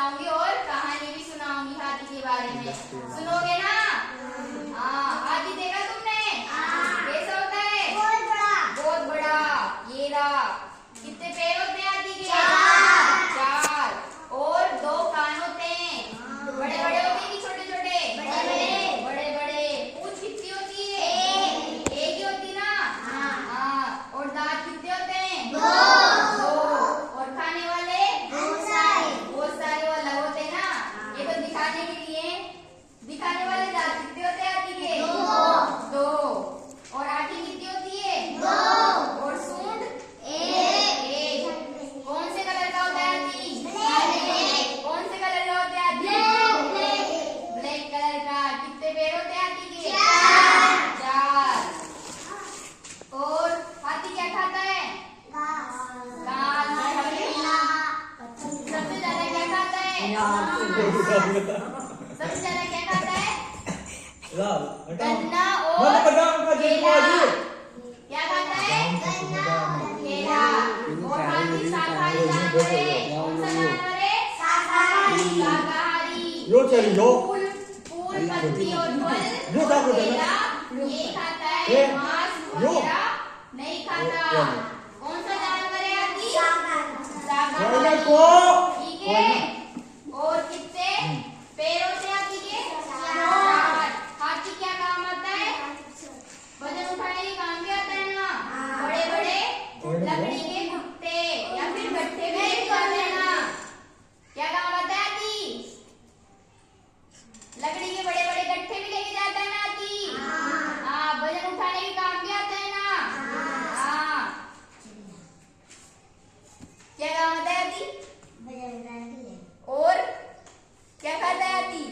बताऊंगी और कहानी भी सुनाऊंगी हाथी के बारे में। सुनोगे ना? हाँ, हाथी देखा तुमने? कैसा होता है? बहुत बड़ा। ये रहा। कितने पैर होते हैं हाथी के? चार। और 2 कान होते हैं। बड़े बड़े होते हैं कि छोटे छोटे? बड़े बड़े। पूंछ कितनी होती है? एक ही होती ना? हाँ। और दांत कितने होते हैं? 2। और खाने वाले? बहुत सारे वो अलग होते हैं ना? ये तो दिखाने के लिए। दिखाने वाले दांत कितने होते हैं हाथी के? 2। और आँखें कितनी होती है? 2। और सूंड? 1। कौन से कलर का होता है हाथी? कौन से कलर का होता है हाथी? ब्लैक कलर का। कितने पैर होते हैं हाथी के? 4। और हाथी क्या खाता है? घास। सबसे ज्यादा क्या खाता है? सबसे ज्यादा क्या खाता है? गन्ना और केला। क्या खाता है? केला। और हाथी शाकाहारी जानवर है। कौन सा जानवर है? शाकाहारी। फूल, पत्ती और फल और केला ये खाता है। मांस वगैरह नहीं खाता। कौन सा जानवर है हाथी? शाकाहारी। ठीक है। और कितने पैर होते हैं हाथी के? 4। हाथी क्या काम आता है? वजन उठाने के काम भी आता है ना? बड़े बड़े लकड़ी के गुट्टे या फिर गट्ठे भी लेके जाते हैं ना? क्या काम आता है हाथी? लकड़ी के बड़े बड़े गट्ठे भी लेके जाता है ना हाथी? हाँ। वजन उठाने के काम भी आता है ना? हाँ। क्या काम आता है हाथी? और क्या खाता है हाथी?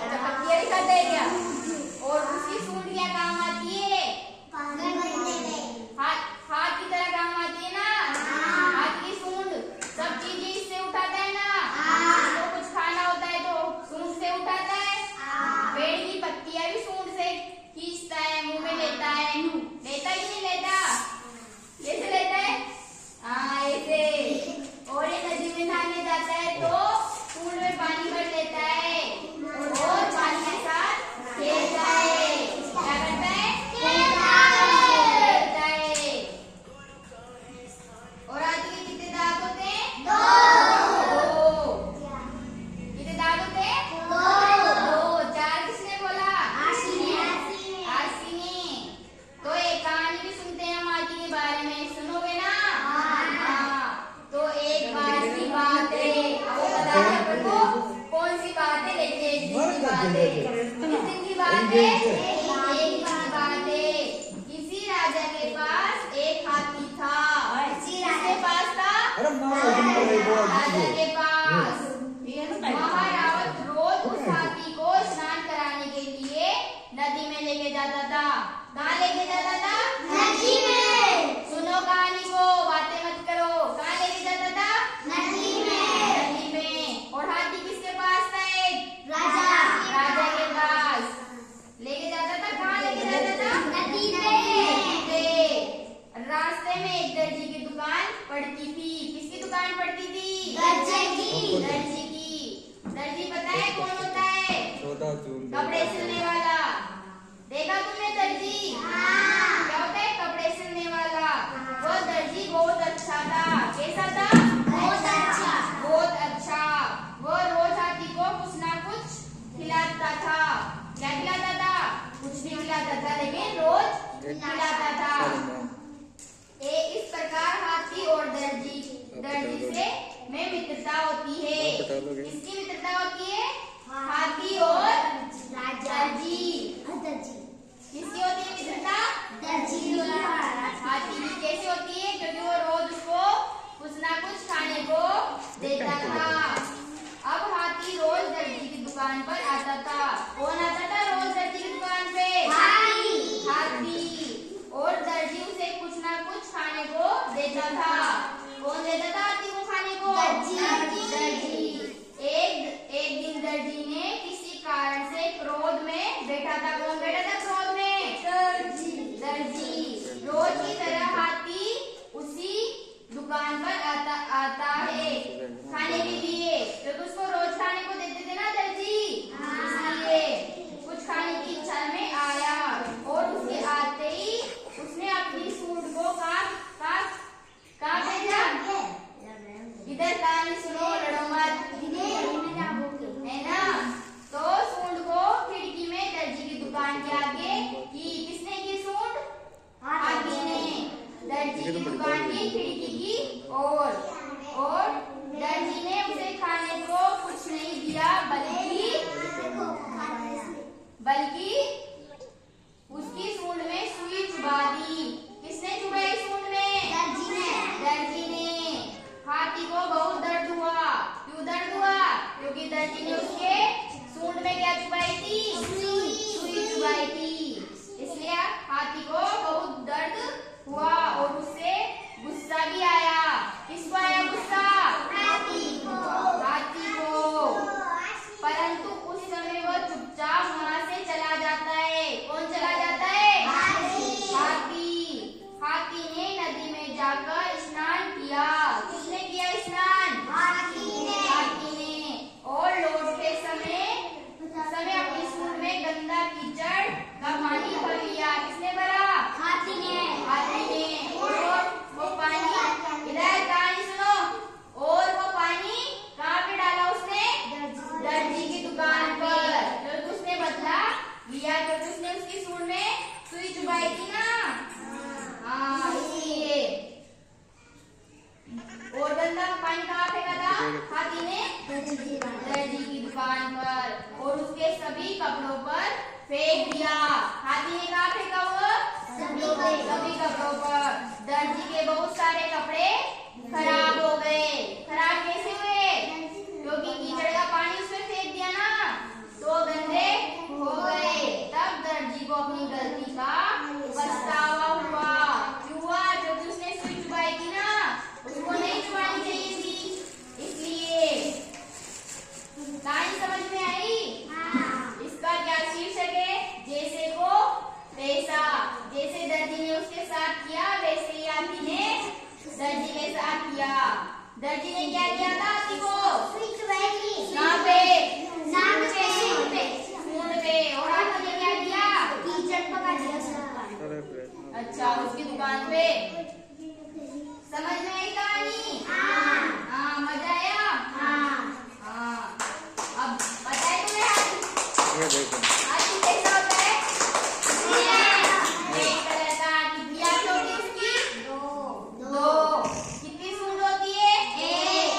अच्छा, पत्तियाँ भी खाता है क्या? और उसकी सूंड क्या काम आती है? हाथ की तरह काम आती है ना? हाथ की सूंड सब चीजें इससे उठाता है ना? तो कुछ खाना होता है तो सूंड से उठाता है। पेड़ की पत्तियां भी सूंड से खींचता है, मुंह में लेता है। लेता कि नहीं लेता? कैसे लेता है? हाँ, ऐसे। और ये नदी में नहाने जाता है तो सूंड में पानी भर लेता है और पानी के साथ खेलता है। क्या करता है? खेलता है। और हाथी के कितने दांत होते हैं? 2। कितने दांत होते हैं? 2। 4 किसने बोला? आरसी ने। तो एक कहानी भी सुनते हैं हम हाथी के बारे में। सुनोगे ना? हाँ। तो एक बार की बात है। अब बताओ आपको कौन सी बात है? लेकिन एक दिन की बात है। किस दिन की बात है? एक दिन की बात है। किसी राजा के पास एक हाथी था। किसके पास था? राजा के पास। महारावत रोज उस हाथी को स्नान कराने के लिए नदी में लेके जाता था। कहाँ लेके जाता था? नदी में। सुनो कहानी को, बातें मत करो। कहाँ लेके जाता था? नदी में। और हाथी किसके पास था? एक राजा के पास लेके जाता था। कहाँ लेके जाता था? नदी पे। रास्ते में एक दर्जी की दुकान पड़ती थी। किसकी दुकान पड़ती थी? दर्जी की। दर्जी पता है कौन होता है? कपड़े सिलने वाला। देखा तुमने दर्जी? क्या होता है? कपड़े सिलने वाला। वो दर्जी बहुत अच्छा था। कैसा था? बहुत अच्छा। वो रोज हाथी को कुछ ना कुछ खिलाता था। क्या खिलाता था? कुछ नहीं खिलाता था, लेकिन रोज खिलाता था। इस प्रकार हाथी और दर्जी से में मित्रता होती है। किसकी मित्रता होती है? हाथी और दर्जी। किसकी होती है मित्रता? दर्जी की। हाथी की कैसे होती है? क्योंकि वो रोज उसको कुछ ना कुछ खाने को देता था। अब हाथी रोज दर्जी की दुकान पर आता था। कौन आता था रोज दर्जी की दुकान पे? हाथी। और दर्जी उसे कुछ ना कुछ खाने को देता था। कौन देता था हाथी को खाने को? दर्जी। एक दिन दर्जी ने किसी कारण से क्रोध में बैठा सुई चुभाई थी ना। हाँ इसलिए। और गंदा पानी कहाँ फेंका था हाथी ने? दर्जी की दुकान पर, और उसके सभी कपड़ों पर फेंक दिया। हाथी ने कहाँ फेंका वो? सभी कपड़ों पर। दर्जी के बहुत सारे कपड़े खराब हो गए। खराब कैसे हुए? क्योंकि कीचड़ का पानी उसमें फेंक दिया ना, तो गंदे हो गए। तब दर्जी को अपनी गलती का पछतावा हुआ। क्यों हुआ? क्योंकि उसने सुई चुभाई थी ना, उसको नहीं चुभानी चाहिए थी, इसलिए। कहानी समझ में आई? इसका क्या शीर्षक है? जैसे को वैसा। जैसे दर्जी ने उसके साथ किया, वैसे ही हाथी ने दर्जी के साथ किया। दर्जी ने क्या किया था हाथी को? कहाँ पे? सूंड पे। और हाथी ने क्या किया? कीचड़ पका दिया। अच्छा, उसकी दुकान पे। समझ में आई कहानी? हाँ, मजा आया? हाँ। अब पता है तुम्हें हाथी कैसा होता है? रेड कलर का। कितनी आंखें होती है उसकी? दो। कितनी सूंड होती है? एक।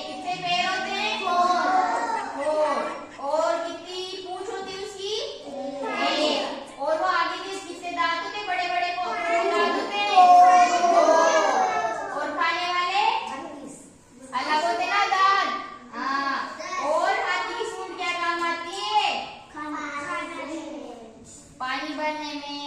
कितने पैर होते हैं? फोर। और कितनी पूंछ होती है उसकी? एक। और वो आगे के कितने दांत होते हैं? बड़े बड़े दांत होते हैं? और खाने वाले अलग होते ना दांत। हाँ। और हाथी की सूंड क्या काम आती है? पानी भरने में।